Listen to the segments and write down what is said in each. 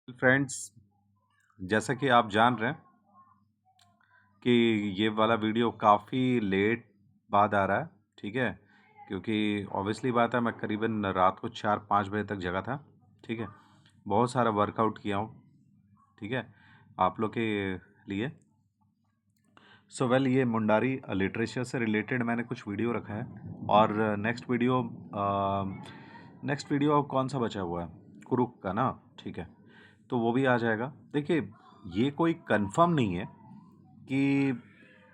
Friends, जैसा कि आप जान रहे हैं कि ये वाला वीडियो काफ़ी लेट बाद आ रहा है। ठीक है, क्योंकि ऑब्वियसली बात है, मैं करीबन रात को 4-5 बजे तक जगा था। ठीक है, बहुत सारा वर्कआउट किया हूँ। ठीक है, आप लोग के लिए। सो वेल, ये मुंडारी लिटरेचर से रिलेटेड मैंने कुछ वीडियो रखा है। और नेक्स्ट वीडियो अब कौन सा बचा हुआ है? कुरुक का ना। ठीक है, तो वो भी आ जाएगा। देखिए, ये कोई कंफर्म नहीं है कि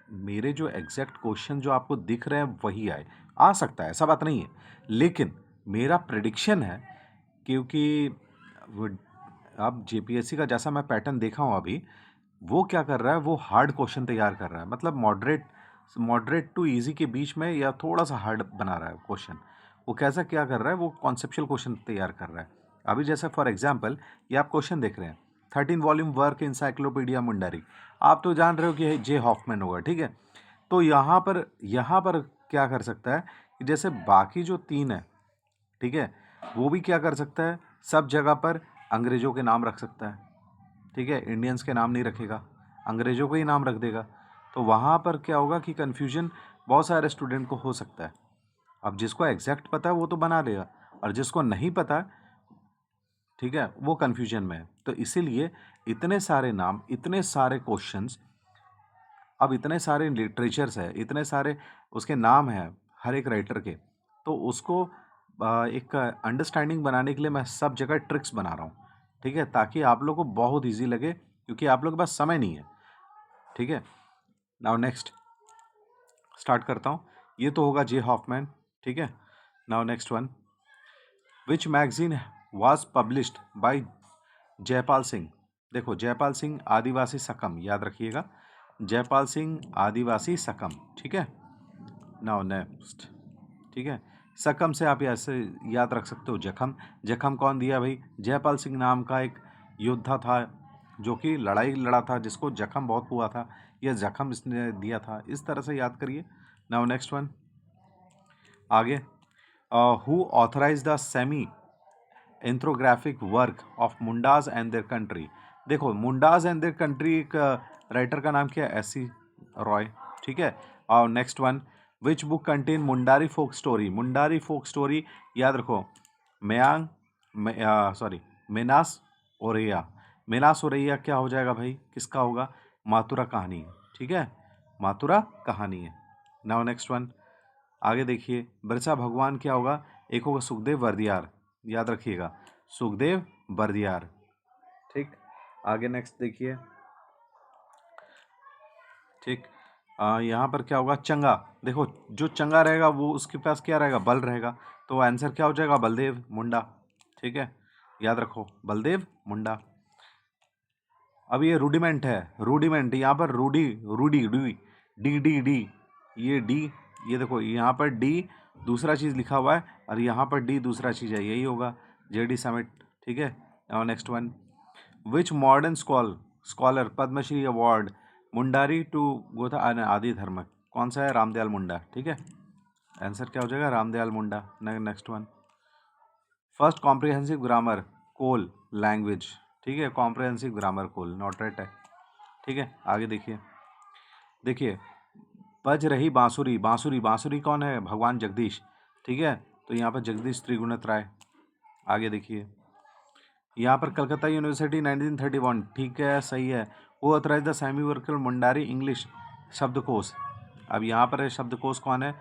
मेरे जो एग्जैक्ट क्वेश्चन जो आपको दिख रहे हैं वही आए। आ सकता है, ऐसा बात नहीं है, लेकिन मेरा प्रेडिक्शन है, क्योंकि वो अब जेपीएससी का जैसा मैं पैटर्न देखा हूँ अभी, वो क्या कर रहा है, वो हार्ड क्वेश्चन तैयार कर रहा है। मतलब मॉडरेट मॉडरेट टू इजी के बीच में, या थोड़ा सा हार्ड बना रहा है क्वेश्चन। वो कैसा क्या कर रहा है, वो कॉन्सेप्चुअल क्वेश्चन तैयार कर रहा है। अभी जैसे फॉर एग्जांपल, ये आप क्वेश्चन देख रहे हैं, 13 वॉल्यूम वर्क इंसाइक्लोपीडिया मुंडारी। आप तो जान रहे हो कि जे हॉफमैन होगा। ठीक है, तो यहाँ पर क्या कर सकता है कि जैसे बाकी जो तीन है, ठीक है, वो भी क्या कर सकता है, सब जगह पर अंग्रेजों के नाम रख सकता है। ठीक है, इंडियंस के नाम नहीं रखेगा, अंग्रेजों को ही नाम रख देगा। तो वहाँ पर क्या होगा कि कन्फ्यूजन बहुत सारे स्टूडेंट को हो सकता है। अब जिसको एग्जैक्ट पता है वो तो बना लेगा, और जिसको नहीं पता, ठीक है, वो कन्फ्यूजन में है। तो इसीलिए इतने सारे नाम, इतने सारे क्वेश्चंस, अब इतने सारे लिटरेचर्स है, इतने सारे उसके नाम हैं हर एक राइटर के। तो उसको एक अंडरस्टैंडिंग बनाने के लिए मैं सब जगह ट्रिक्स बना रहा हूँ। ठीक है, ताकि आप लोग को बहुत इजी लगे, क्योंकि आप लोग के पास समय नहीं है। ठीक है, नाउ नेक्स्ट स्टार्ट करता हूँ। ये तो होगा जे हॉफमैन। ठीक है, now next one, which magazine was published by Jaipal Singh. देखो, जयपाल सिंह आदिवासी सकम, याद रखिएगा, जयपाल सिंह आदिवासी सकम। ठीक है, नाउ नेक्स्ट। ठीक है, सकम से आप ऐसे याद रख सकते हो जखम। जखम कौन दिया भाई? जयपाल सिंह नाम का एक योद्धा था, जो कि लड़ाई लड़ा था, जिसको जखम बहुत हुआ था, यह जखम इसने दिया था। इस तरह से याद करिए। नाउ नेक्स्ट वन, आगे, who authorise the semi ethnographic work of Mundas and their country. देखो, मुंडाज एंड देयर कंट्री, एक राइटर का नाम क्या है? S C Roy. ठीक है, और next one, which book contain Mundari folk story. Mundari folk story याद रखो, मयांग, सॉरी, मेनास ओरेया। मेनास ओरेया क्या हो जाएगा भाई? किसका होगा? मातुरा कहानी। ठीक है, मातुरा कहानी है। नाउ नेक्स्ट वन, आगे देखिए, बिरसा भगवान क्या होगा? एक होगा सुखदेव बर्दियार, याद रखिएगा, सुखदेव बर्दियार। ठीक, आगे नेक्स्ट देखिए। ठीक, यहाँ पर क्या होगा? चंगा। देखो, जो चंगा रहेगा वो उसके पास क्या रहेगा? बल रहेगा। तो आंसर क्या हो जाएगा? बलदेव मुंडा। ठीक है, याद रखो, बलदेव मुंडा। अब ये रूडिमेंट है, रूडिमेंट, यहाँ पर रूडी, रूडी, डी, डी डी डी, ये डी, ये देखो यहाँ पर डी दूसरा चीज़ लिखा हुआ है, और यहाँ पर डी दूसरा चीज़ है, यही होगा जेडी समिट। ठीक है, और next one, which modern scholar Padma Shri award Mundari टू गोथा आदि धर्म। कौन सा है? रामदयाल मुंडा। ठीक है, आंसर क्या हो जाएगा? Ramdayal Munda. Next one, first comprehensive grammar Kol language. ठीक है, comprehensive grammar Kol, not right है। ठीक है, आगे देखिए। देखिए, बज रही बांसुरी, बांसुरी, बांसुरी कौन है? भगवान जगदीश। ठीक है, तो यहाँ पर जगदीश त्रिगुणित राय। आगे देखिए, यहाँ पर कलकत्ता यूनिवर्सिटी 1931। ठीक है, सही है। वो ऑथराइज द सेमी वर्कल मुंडारी इंग्लिश शब्दकोश। अब यहाँ पर है शब्दकोश कौन है?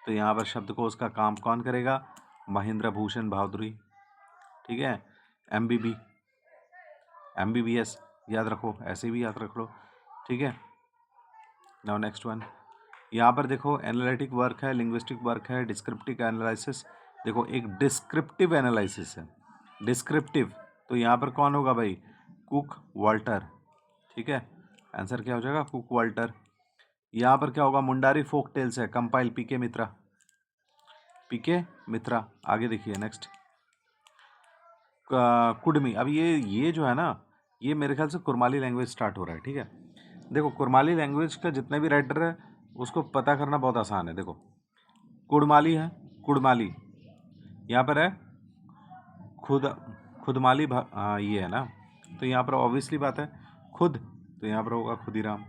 तो यहाँ पर शब्दकोश का काम कौन करेगा? महेंद्र भूषण भादुरी। ठीक है, MBBS याद रखो, ऐसे भी याद रख लो। ठीक है, नाउ नेक्स्ट वन, यहाँ पर देखो, एनालिटिक वर्क है, लिंग्विस्टिक वर्क है, डिस्क्रिप्टिव एनालिसिस। देखो, एक डिस्क्रिप्टिव एनालिसिस है, डिस्क्रिप्टिव, तो यहाँ पर कौन होगा भाई? Cook Walter. ठीक है, आंसर क्या हो जाएगा? Cook Walter. यहाँ पर क्या होगा? मुंडारी फोक टेल्स है, कंपाइल पीके मित्रा, पीके मित्रा। आगे देखिए नेक्स्ट, कुडमी। अब ये जो है ना, ये मेरे ख्याल से कुरमाली लैंग्वेज स्टार्ट हो रहा है। ठीक है, देखो, कुरमाली लैंग्वेज का जितने भी राइटर है उसको पता करना बहुत आसान है। देखो, कुड़माली है, कुड़माली, यहाँ पर है खुद खुदमाली ये है ना, तो यहाँ पर ऑब्वियसली बात है खुद, तो यहाँ पर होगा खुदीराम,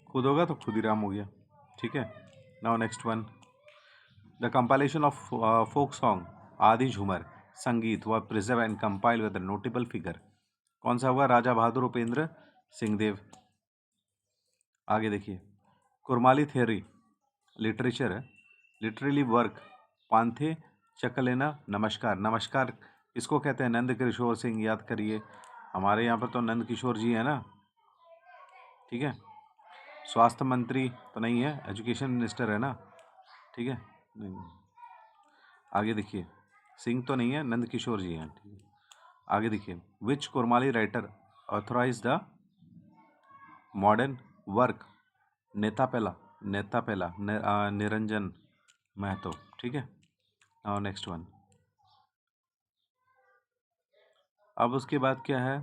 खुद होगा तो खुदीराम हो गया, ठीक है। Now next one, the compilation of folk song आदि झूमर संगीत व preserve and compile with notable figure, कौन सा होगा? राजा बहादुर उपेंद्र सिंहदेव। आगे देखिए, कुरमाली थ्योरी लिटरेचर है, लिटरेली वर्क पांथे चकलेना नमस्कार, नमस्कार इसको कहते हैं? नंद किशोर सिंह, याद करिए, हमारे यहाँ पर तो नंद किशोर जी है ना, ठीक है। स्वास्थ्य मंत्री तो नहीं है, एजुकेशन मिनिस्टर है ना, ठीक है। नहीं, आगे देखिए, सिंह तो नहीं है, नंद किशोर जी हैं, ठीक है। आगे देखिए, which Kurmali writer authorise the modern work Netapela, Netapela Niranjan Mahato, ठीक है। और नेक्स्ट वन, अब उसके बाद क्या है,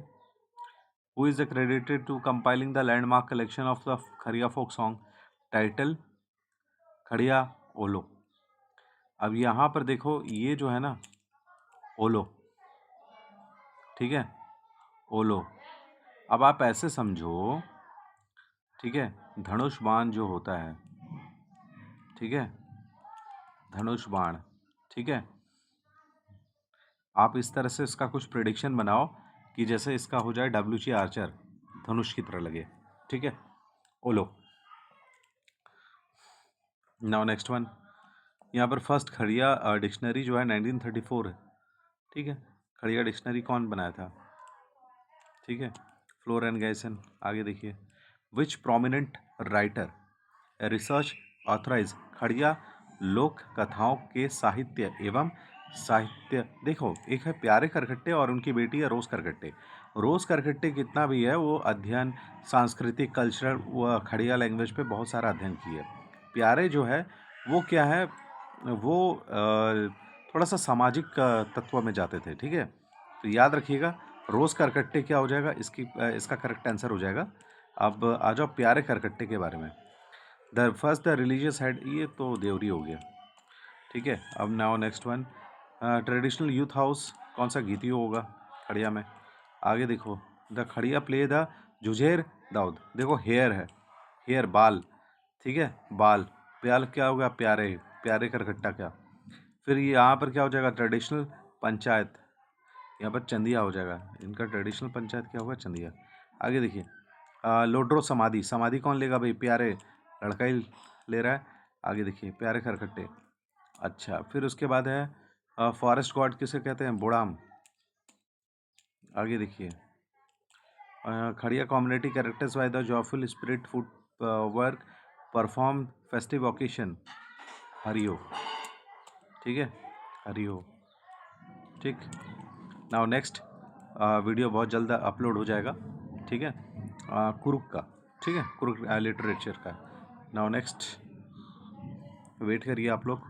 who is credited to compiling the landmark collection of the Kharia folk song, title Kharia Olo. अब यहाँ पर देखो, ये जो है ना ओलो, ठीक है, ओलो। अब आप ऐसे समझो, ठीक है, धनुष बाण जो होता है, ठीक है, धनुष बाण, ठीक है, आप इस तरह से इसका कुछ प्रेडिक्शन बनाओ कि जैसे इसका हो जाए WC आर्चर, धनुष की तरह लगे, ठीक है, ओलो। नाउ नेक्स्ट वन, यहाँ पर फर्स्ट खड़िया डिक्शनरी जो है 1934 है, ठीक है। खड़िया डिक्शनरी कौन बनाया था? ठीक है, फ्लोर एंड गैसन। आगे देखिए, विच प्रोमिनेंट राइटर रिसर्च ऑथराइज खड़िया लोक कथाओं के साहित्य एवं साहित्य। देखो, एक है प्यारे करकट्टे और उनकी बेटी है रोज करकट्टे। रोज करकट्टे कितना भी है वो अध्ययन सांस्कृतिक कल्चरल व खड़िया लैंग्वेज पे बहुत सारा अध्ययन किया। प्यारे जो है वो क्या है, वो थोड़ा सा सामाजिक तत्व में जाते थे, ठीक है। तो याद रखिएगा, रोज करकट्टे क्या हो जाएगा, इसका करेक्ट आंसर हो जाएगा। अब आ जाओ प्यारे करकट्टे के बारे में। The first the religious head, ये तो देवरी हो गया, ठीक है। अब now next one, traditional youth house कौन सा गीतियो होगा खड़िया में। आगे देखो, द खड़िया प्ले द जुझेर दाऊद, देखो हेयर है, हेयर बाल, ठीक है, बाल, प्याल क्या होगा, प्यारे, प्यारे करकट्टा क्या। फिर यहाँ पर क्या हो जाएगा, ट्रेडिशनल पंचायत, यहाँ पर चंदिया हो जाएगा, इनका ट्रेडिशनल पंचायत क्या होगा, चंदिया। आगे देखिए, लोड्रो समाधि, समाधि कौन लेगा भाई, प्यारे, लड़का ही ले रहा है। आगे देखिए, प्यारे खरकट्टे। अच्छा, फिर उसके बाद है फॉरेस्ट गॉड किसे कहते हैं, बोड़ाम। आगे देखिए, Kharia community characters by the joyful spirit food work perform festive occasion, हरियो, ठीक है, हरियो, ठीक। नाउ नेक्स्ट वीडियो बहुत जल्द अपलोड हो जाएगा, ठीक है, कुरुक का, ठीक है, कुरुक लिटरेचर का। नाउ नेक्स्ट वेट करिए आप लोग।